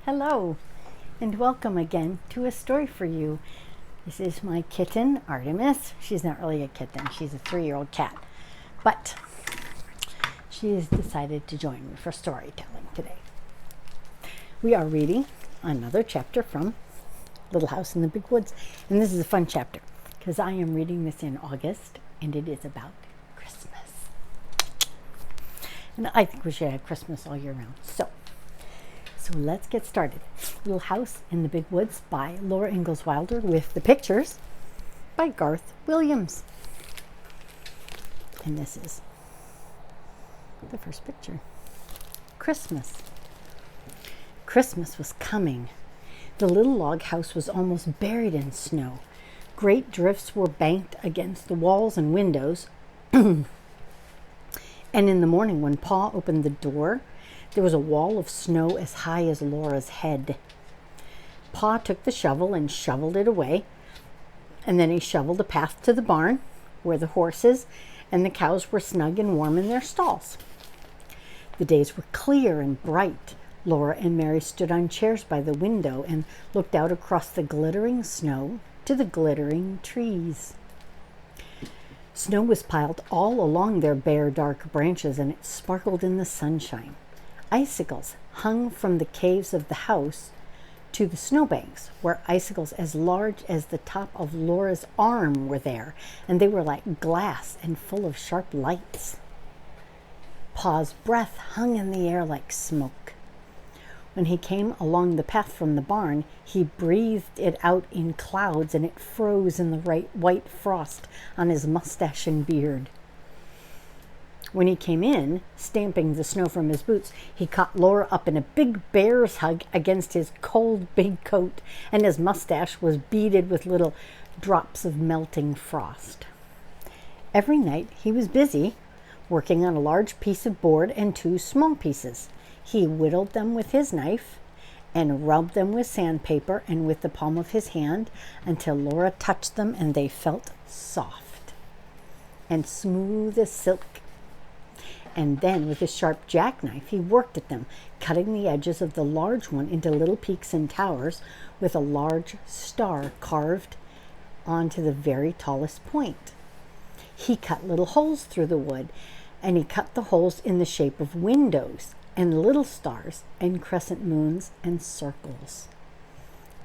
Hello, and welcome again to A Story for You. This is my kitten, Artemis. She's not really a kitten, she's a 3-year-old cat. But she has decided to join me for storytelling today. We are reading another chapter from Little House in the Big Woods. And this is a fun chapter because I am reading this in August and it is about Christmas. And I think we should have Christmas all year round. So let's get started. Little House in the Big Woods by Laura Ingalls Wilder with the pictures by Garth Williams. And this is the first picture. Christmas. Christmas was coming. The little log house was almost buried in snow. Great drifts were banked against the walls and windows. And in the morning when Pa opened the door, there was a wall of snow as high as Laura's head. Pa took the shovel and shoveled it away, and then he shoveled a path to the barn where the horses and the cows were snug and warm in their stalls. The days were clear and bright. Laura and Mary stood on chairs by the window and looked out across the glittering snow to the glittering trees. Snow was piled all along their bare, dark branches, and it sparkled in the sunshine. Icicles hung from the caves of the house to the snowbanks, where icicles as large as the top of Laura's arm were there, and they were like glass and full of sharp lights. Pa's breath hung in the air like smoke. When he came along the path from the barn, he breathed it out in clouds, and it froze in the white frost on his mustache and beard. When he came in, stamping the snow from his boots, he caught Laura up in a big bear's hug against his cold big coat, and his mustache was beaded with little drops of melting frost. Every night he was busy, working on a large piece of board and 2 small pieces. He whittled them with his knife and rubbed them with sandpaper and with the palm of his hand until Laura touched them and they felt soft and smooth as silk. And then with his sharp jackknife he worked at them, cutting the edges of the large one into little peaks and towers with a large star carved onto the very tallest point. He cut little holes through the wood, and he cut the holes in the shape of windows and little stars and crescent moons and circles.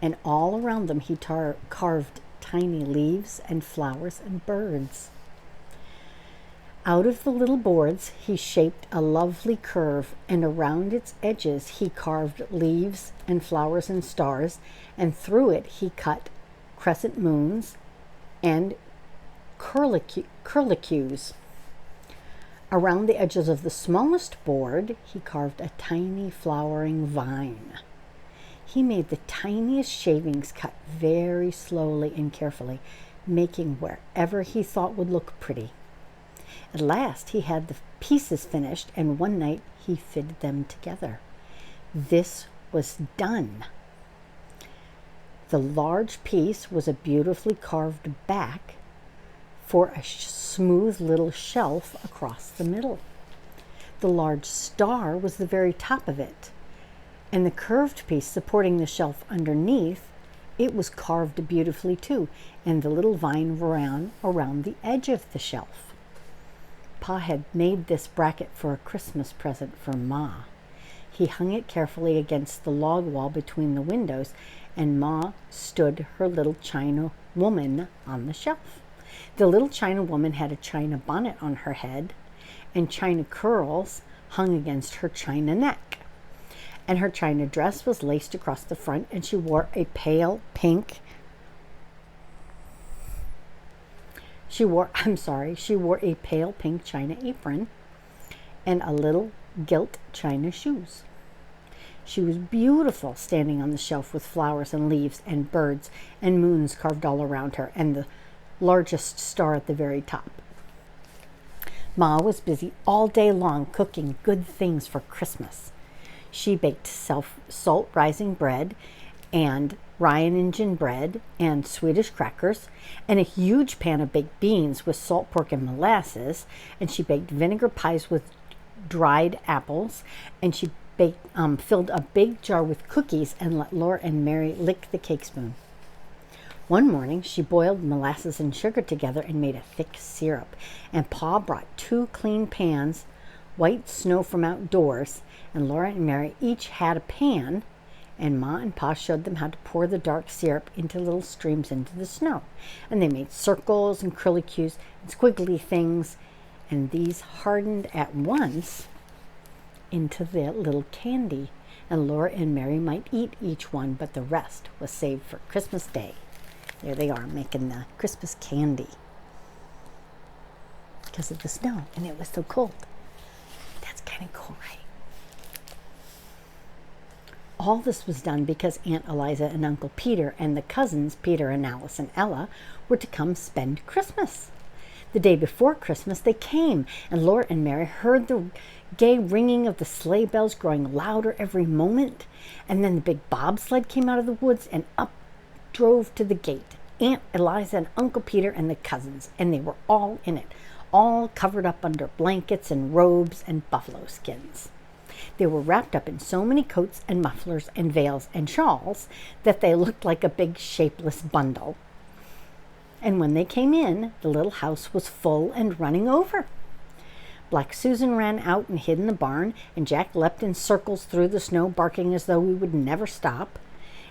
And all around them he carved tiny leaves and flowers and birds. Out of the little boards he shaped a lovely curve, and around its edges he carved leaves and flowers and stars, and through it he cut crescent moons and curlicues. Around the edges of the smallest board he carved a tiny flowering vine. He made the tiniest shavings cut very slowly and carefully, making wherever he thought would look pretty. At last he had the pieces finished, and one night he fitted them together. This was done. The large piece was a beautifully carved back for a smooth little shelf across the middle. The large star was the very top of it, and the curved piece supporting the shelf underneath, it was carved beautifully too, and the little vine ran around the edge of the shelf. Pa had made this bracket for a Christmas present for Ma. He hung it carefully against the log wall between the windows, and Ma stood her little china woman on the shelf. The little china woman had a china bonnet on her head, and china curls hung against her china neck. And her china dress was laced across the front, and she wore a pale pink She wore a pale pink china apron and a little gilt china shoes. She was beautiful, standing on the shelf with flowers and leaves and birds and moons carved all around her, and the largest star at the very top. Ma was busy all day long cooking good things for Christmas. She baked salt-rising bread and Ryan and gingerbread and Swedish crackers and a huge pan of baked beans with salt pork and molasses, and she baked vinegar pies with dried apples, and she filled a big jar with cookies and let Laura and Mary lick the cake spoon. One morning, she boiled molasses and sugar together and made a thick syrup, and Pa brought 2 clean pans, white snow from outdoors, and Laura and Mary each had a pan, and Ma and Pa showed them how to pour the dark syrup into little streams into the snow, and they made circles and curlicues and squiggly things, and these hardened at once into the little candy, and Laura and Mary might eat each one, but the rest was saved for Christmas Day. There they are, making the Christmas candy because of the snow, and it was so cold. That's kind of cool, right? All this was done because Aunt Eliza and Uncle Peter and the cousins, Peter and Alice and Ella, were to come spend Christmas. The day before Christmas, they came, and Laura and Mary heard the gay ringing of the sleigh bells growing louder every moment, and then the big bobsled came out of the woods and up drove to the gate. Aunt Eliza and Uncle Peter and the cousins, and they were all in it, all covered up under blankets and robes and buffalo skins. They were wrapped up in so many coats and mufflers and veils and shawls that they looked like a big shapeless bundle. And when they came in, the little house was full and running over. Black Susan ran out and hid in the barn, and Jack leapt in circles through the snow, barking as though we would never stop.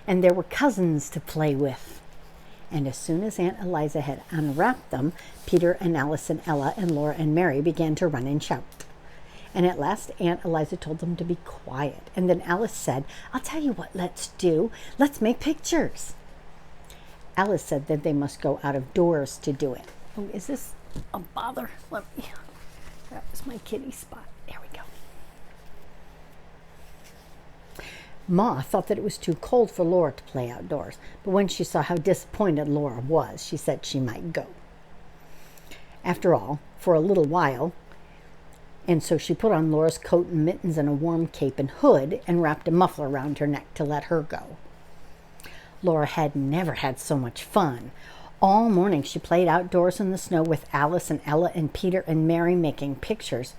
And there were cousins to play with. And as soon as Aunt Eliza had unwrapped them, Peter and Alice and Ella and Laura and Mary began to run and shout. And at last Aunt Eliza told them to be quiet. And then Alice said, "I'll tell you what let's do. Let's make pictures." Alice said that they must go out of doors to do it. Oh, is this a bother? Let me. That was my kitty spot. There we go. Ma thought that it was too cold for Laura to play outdoors, but when she saw how disappointed Laura was, she said she might go. After all, for a little while, and so she put on Laura's coat and mittens and a warm cape and hood and wrapped a muffler around her neck to let her go. Laura had never had so much fun. All morning she played outdoors in the snow with Alice and Ella and Peter and Mary making pictures,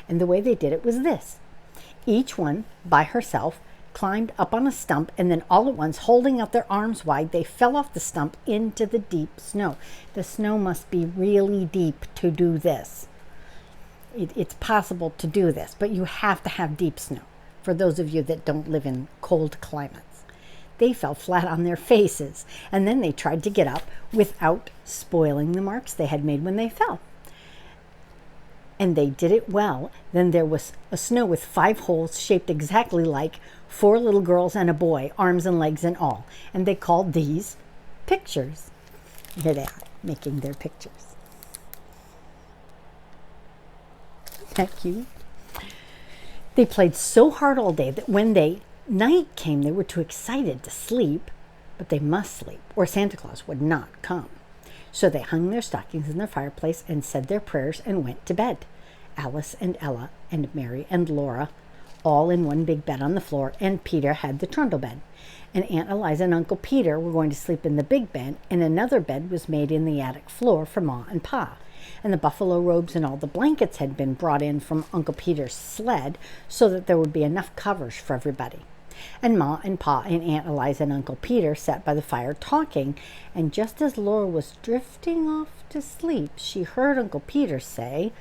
and the way they did it was this. Each one, by herself, climbed up on a stump, and then all at once, holding out their arms wide, they fell off the stump into the deep snow. The snow must be really deep to do this. It's possible to do this, but you have to have deep snow for those of you that don't live in cold climates. They fell flat on their faces, and then they tried to get up without spoiling the marks they had made when they fell. And they did it well. Then there was a snow with 5 holes shaped exactly like 4 little girls and a boy, arms and legs and all. And they called these pictures. Here they are, making their pictures. Isn't that cute? They played so hard all day that when night came, they were too excited to sleep, but they must sleep, or Santa Claus would not come. So they hung their stockings in their fireplace and said their prayers and went to bed. Alice and Ella and Mary and Laura, all in one big bed on the floor, and Peter had the trundle bed. And Aunt Eliza and Uncle Peter were going to sleep in the big bed, and another bed was made in the attic floor for Ma and Pa. And the buffalo robes and all the blankets had been brought in from Uncle Peter's sled so that there would be enough covers for everybody. And Ma and Pa and Aunt Eliza and Uncle Peter sat by the fire talking, and just as Laura was drifting off to sleep, she heard Uncle Peter say,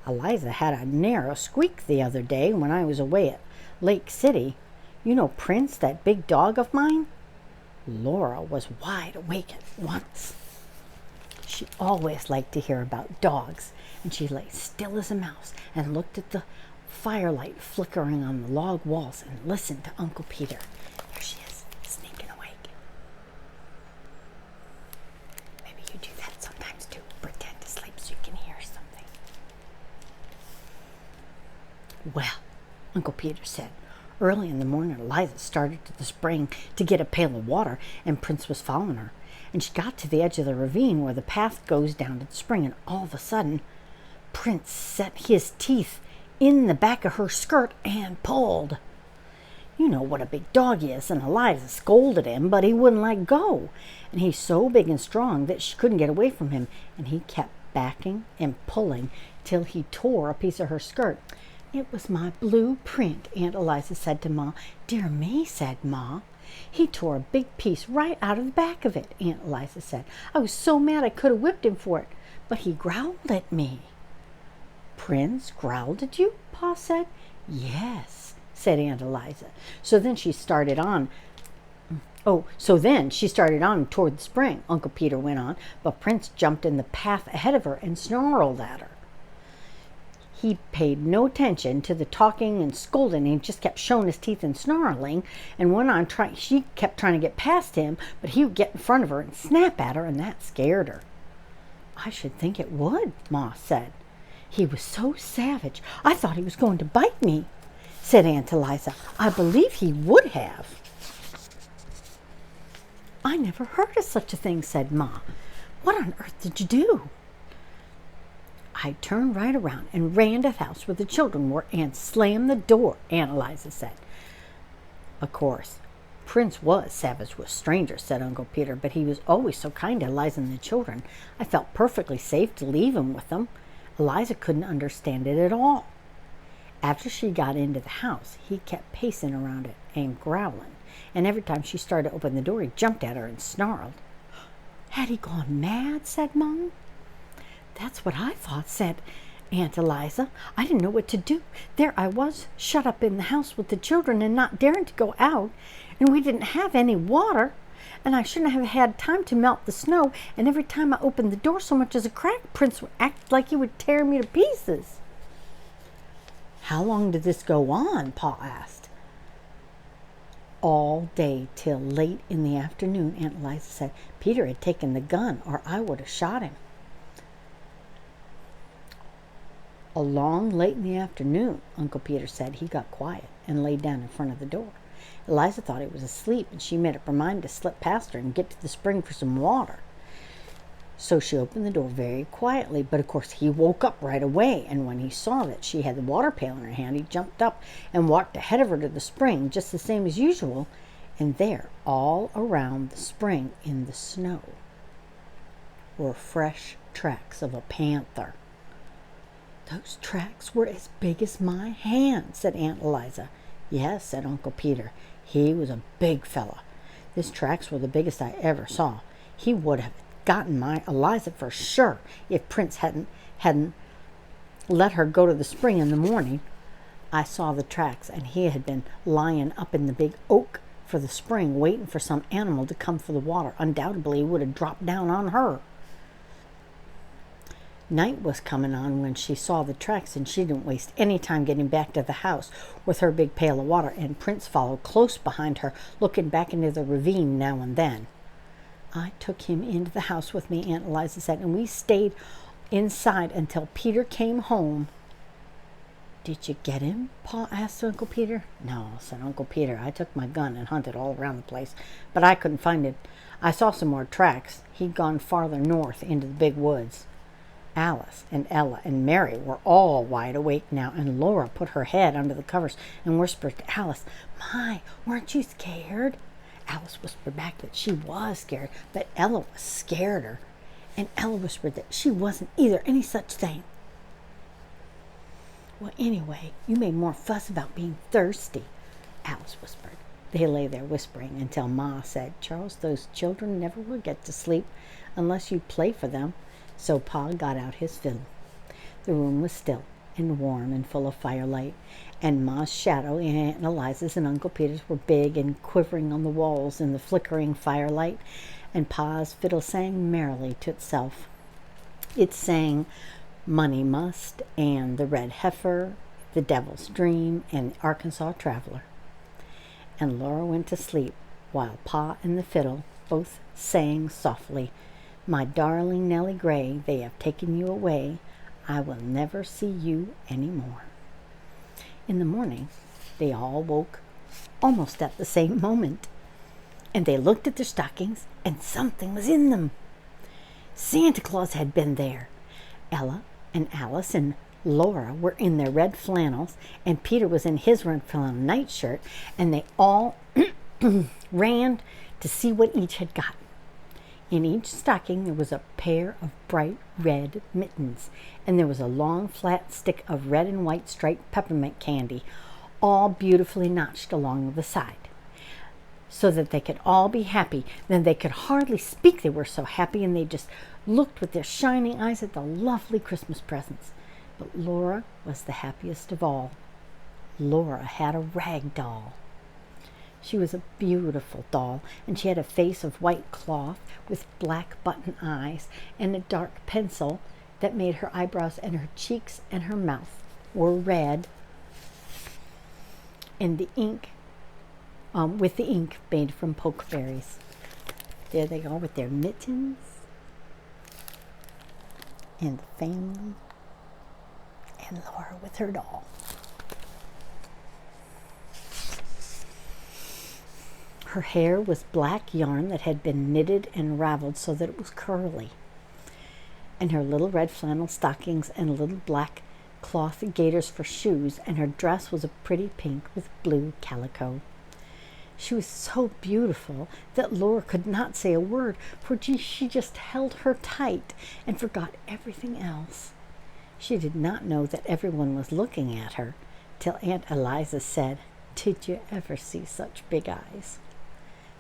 "Eliza had a narrow squeak the other day when I was away at Lake City. You know Prince, that big dog of mine?" Laura was wide awake at once. She always liked to hear about dogs, and she lay still as a mouse and looked at the firelight flickering on the log walls and listened to Uncle Peter. There she is, sneaking awake. Maybe you do that sometimes too. Pretend to sleep so you can hear something. "Well," Uncle Peter said, "early in the morning Eliza started to the spring to get a pail of water, and Prince was following her. And she got to the edge of the ravine where the path goes down to the spring, and all of a sudden Prince set his teeth in the back of her skirt and pulled. You know what a big dog is, and Eliza scolded him, but he wouldn't let go. And he's so big and strong that she couldn't get away from him, and he kept backing and pulling till he tore a piece of her skirt. It was my blueprint, Aunt Eliza said to Ma. Dear me, said Ma. He tore a big piece right out of the back of it, Aunt Eliza said. I was so mad I could have whipped him for it, but he growled at me. Prince growled at you? Pa said. Yes, said Aunt Eliza. So then she started on toward the spring, Uncle Peter went on, but Prince jumped in the path ahead of her and snarled at her. He paid no attention to the talking and scolding. He just kept showing his teeth and snarling and went on trying. She kept trying to get past him, but he would get in front of her and snap at her, and that scared her. I should think it would, Ma said. He was so savage. I thought he was going to bite me, said Aunt Eliza. I believe he would have. I never heard of such a thing, said Ma. What on earth did you do? I turned right around and ran to the house where the children were and slammed the door, Aunt Eliza said. Of course, Prince was savage with strangers, said Uncle Peter, but he was always so kind to Eliza and the children. I felt perfectly safe to leave him with them. Eliza couldn't understand it at all. After she got into the house, he kept pacing around it and growling, and every time she started to open the door, he jumped at her and snarled. Had he gone mad? Said Mom. That's what I thought, said Aunt Eliza. I didn't know what to do. There I was, shut up in the house with the children and not daring to go out, and we didn't have any water, and I shouldn't have had time to melt the snow, and every time I opened the door so much as a crack, Prince would act like he would tear me to pieces. How long did this go on? Pa asked. All day till late in the afternoon, Aunt Eliza said. Peter had taken the gun, or I would have shot him. Along late in the afternoon, Uncle Peter said. He got quiet and lay down in front of the door. Eliza thought he was asleep, and she made up her mind to slip past her and get to the spring for some water. So she opened the door very quietly, but of course he woke up right away, and when he saw that she had the water pail in her hand, he jumped up and walked ahead of her to the spring, just the same as usual, and there, all around the spring in the snow, were fresh tracks of a panther. Those tracks were as big as my hand, said Aunt Eliza. Yes, said Uncle Peter. He was a big fella. His tracks were the biggest I ever saw. He would have gotten my Eliza for sure if Prince hadn't let her go to the spring in the morning. I saw the tracks, and he had been lying up in the big oak for the spring, waiting for some animal to come for the water. Undoubtedly, he would have dropped down on her. Night was coming on when she saw the tracks, and she didn't waste any time getting back to the house with her big pail of water, and Prince followed close behind her, looking back into the ravine now and then. I took him into the house with me, Aunt Eliza said, and we stayed inside until Peter came home. Did you get him? Pa asked Uncle Peter. No, said Uncle Peter. I took my gun and hunted all around the place, but I couldn't find it. I saw some more tracks. He'd gone farther north into the big woods. Alice and Ella and Mary were all wide awake now, and Laura put her head under the covers and whispered to Alice, My, weren't you scared? Alice whispered back that she was scared, but Ella was scareder, and Ella whispered that she wasn't either any such thing. Well, anyway, you made more fuss about being thirsty, Alice whispered. They lay there whispering until Ma said, Charles, those children never will get to sleep unless you play for them. So Pa got out his fiddle. The room was still and warm and full of firelight, and Ma's shadow and Aunt Eliza's and Uncle Peter's were big and quivering on the walls in the flickering firelight, and Pa's fiddle sang merrily to itself. It sang Money Must and The Red Heifer, The Devil's Dream, and Arkansas Traveler. And Laura went to sleep while Pa and the fiddle both sang softly, My darling Nellie Gray, they have taken you away. I will never see you any more. In the morning, they all woke almost at the same moment, and they looked at their stockings, and something was in them. Santa Claus had been there. Ella and Alice and Laura were in their red flannels, and Peter was in his red flannel nightshirt, and they all ran to see what each had got. In each stocking there was a pair of bright red mittens, and there was a long flat stick of red and white striped peppermint candy, all beautifully notched along the side, so that they could all be happy. Then they could hardly speak, they were so happy, and they just looked with their shining eyes at the lovely Christmas presents. But Laura was the happiest of all. Laura had a rag doll. She was a beautiful doll, and she had a face of white cloth with black button eyes and a dark pencil that made her eyebrows and her cheeks and her mouth were red, and the ink with the ink made from pokeberries. There they are with their mittens and the family and Laura with her doll. Her hair was black yarn that had been knitted and raveled so that it was curly, and her little red flannel stockings and little black cloth gaiters for shoes, and her dress was a pretty pink with blue calico. She was so beautiful that Laura could not say a word, for she just held her tight and forgot everything else. She did not know that everyone was looking at her till Aunt Eliza said, "Did you ever see such big eyes?"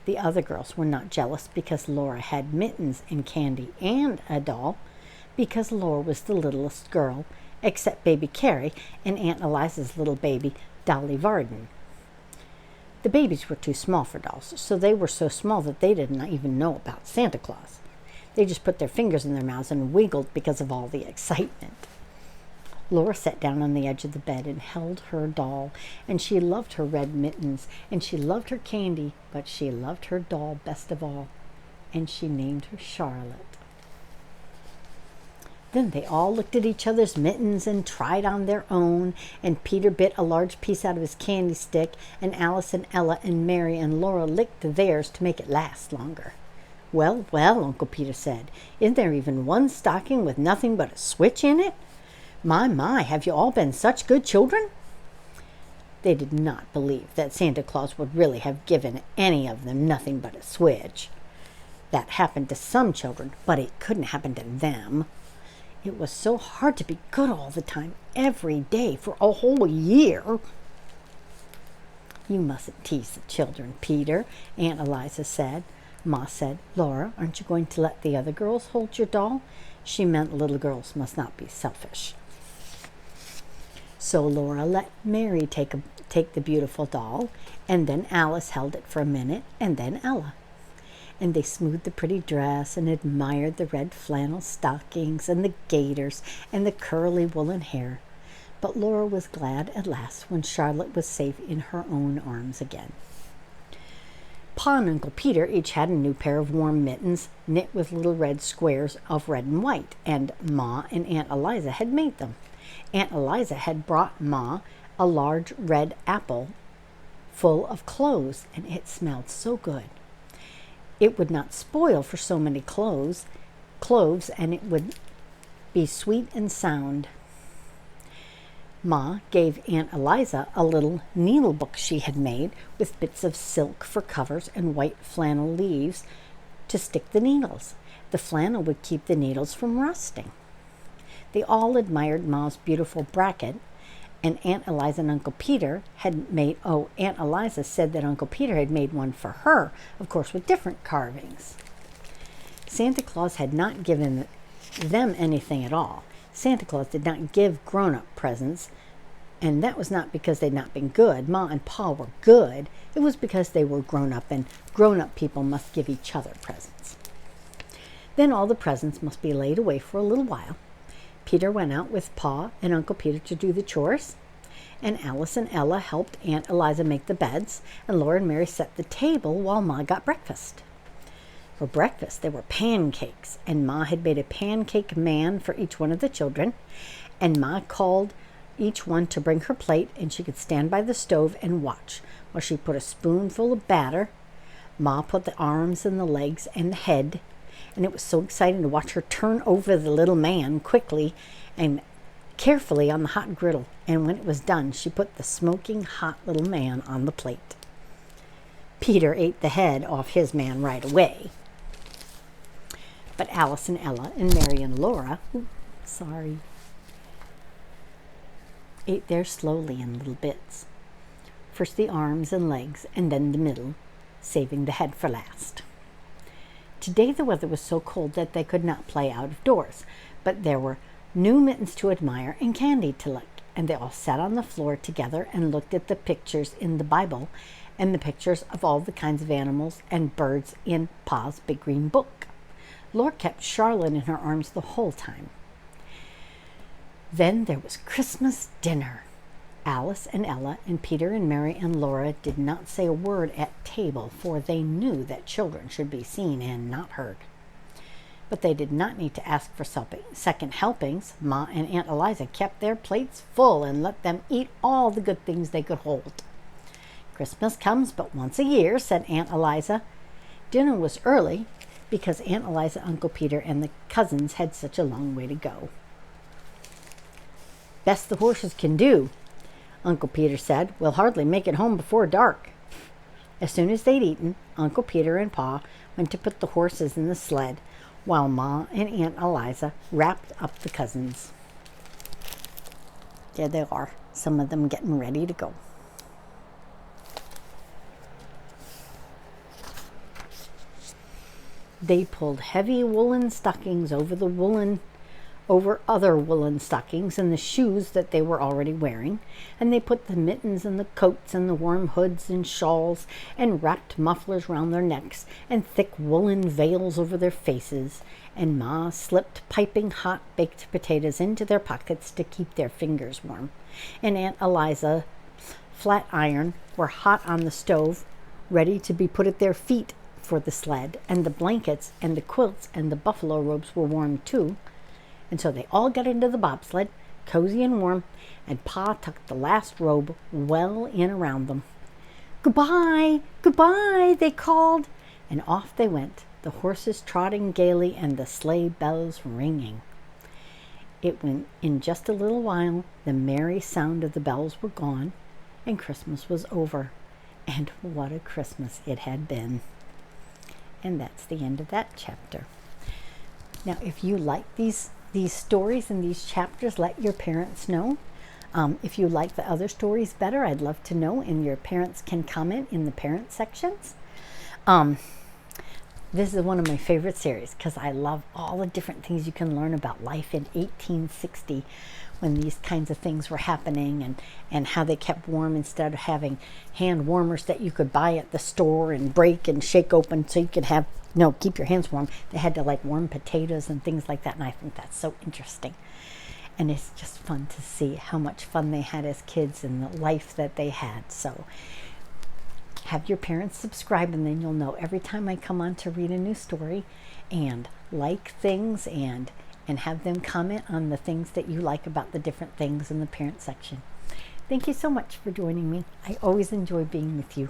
The other girls were not jealous because Laura had mittens and candy and a doll, because Laura was the littlest girl, except baby Carrie and Aunt Eliza's little baby, Dolly Varden. The babies were too small for dolls, so they were so small that they did not even know about Santa Claus. They just put their fingers in their mouths and wiggled because of all the excitement. Laura sat down on the edge of the bed and held her doll, and she loved her red mittens, and she loved her candy, but she loved her doll best of all, and she named her Charlotte. Then they all looked at each other's mittens and tried on their own, and Peter bit a large piece out of his candy stick, and Alice and Ella and Mary and Laura licked theirs to make it last longer. "Well, well," Uncle Peter said, "isn't there even one stocking with nothing but a switch in it? My, have you all been such good children?" They did not believe that Santa Claus would really have given any of them nothing but a switch. That happened to some children, but it couldn't happen to them. It was so hard to be good all the time, every day, for a whole year. "You mustn't tease the children, Peter," Aunt Eliza said. Ma said, "Laura, aren't you going to let the other girls hold your doll?" She meant little girls must not be selfish. So Laura let Mary take the beautiful doll, and then Alice held it for a minute, and then Ella. And they smoothed the pretty dress and admired the red flannel stockings and the gaiters and the curly woolen hair. But Laura was glad at last when Charlotte was safe in her own arms again. Pa and Uncle Peter each had a new pair of warm mittens knit with little red squares of red and white, and Ma and Aunt Eliza had made them. Aunt Eliza had brought Ma a large red apple full of cloves, and it smelled so good. It would not spoil for so many cloves, and it would be sweet and sound. Ma gave Aunt Eliza a little needle book she had made with bits of silk for covers and white flannel leaves to stick the needles. The flannel would keep the needles from rusting. They all admired Ma's beautiful bracket, and Aunt Eliza and Uncle Peter had made, Aunt Eliza said that Uncle Peter had made one for her, of course with different carvings. Santa Claus had not given them anything at all. Santa Claus did not give grown-up presents, and that was not because they'd not been good. Ma and Pa were good. It was because they were grown-up, and grown-up people must give each other presents. Then all the presents must be laid away for a little while. Peter went out with Pa and Uncle Peter to do the chores, and Alice and Ella helped Aunt Eliza make the beds, and Laura and Mary set the table while Ma got breakfast. For breakfast, there were pancakes, and Ma had made a pancake man for each one of the children, and Ma called each one to bring her plate, and she could stand by the stove and watch while she put a spoonful of batter. Ma put the arms and the legs and the head, and it was so exciting to watch her turn over the little man quickly and carefully on the hot griddle, and when it was done, she put the smoking hot little man on the plate. Peter ate the head off his man right away. But Alice and Ella and Mary and Laura, ate theirs slowly in little bits. First the arms and legs, and then the middle, saving the head for last. Today the weather was so cold that they could not play out of doors, but there were new mittens to admire and candy to lick, and they all sat on the floor together and looked at the pictures in the Bible and the pictures of all the kinds of animals and birds in Pa's big green book. Laura kept Charlotte in her arms the whole time. Then there was Christmas dinner. Alice and Ella and Peter and Mary and Laura did not say a word at table, for they knew that children should be seen and not heard. But they did not need to ask for second helpings. Ma and Aunt Eliza kept their plates full and let them eat all the good things they could hold. Christmas comes but once a year, said Aunt Eliza. Dinner was early because Aunt Eliza, Uncle Peter, and the cousins had such a long way to go. Best the horses can do, Uncle Peter said. We'll hardly make it home before dark. As soon as they'd eaten, Uncle Peter and Pa went to put the horses in the sled, while Ma and Aunt Eliza wrapped up the cousins. There they are, some of them getting ready to go. They pulled heavy woolen stockings over other woolen stockings and the shoes that they were already wearing, and they put the mittens and the coats and the warm hoods and shawls and wrapped mufflers round their necks and thick woolen veils over their faces, and Ma slipped piping hot baked potatoes into their pockets to keep their fingers warm, and Aunt Eliza flat iron were hot on the stove, ready to be put at their feet for the sled, and the blankets and the quilts and the buffalo robes were warm too. And so they all got into the bobsled, cozy and warm, and Pa tucked the last robe well in around them. Goodbye, goodbye, they called, and off they went, the horses trotting gaily and the sleigh bells ringing. In just a little while, the merry sound of the bells were gone, and Christmas was over. And what a Christmas it had been. And that's the end of that chapter. Now, if you like these stories and these chapters, let your parents know. If you like the other stories better, I'd love to know, and your parents can comment in the parent sections. This is one of my favorite series because I love all the different things you can learn about life in 1860 when these kinds of things were happening, and how they kept warm instead of having hand warmers that you could buy at the store and break and shake open so you could keep your hands warm. They had to warm potatoes and things like that, and I think that's so interesting. And it's just fun to see how much fun they had as kids and the life that they had. So have your parents subscribe, and then you'll know every time I come on to read a new story, and like things and have them comment on the things that you like about the different things in the parent section. Thank you so much for joining me. I always enjoy being with you.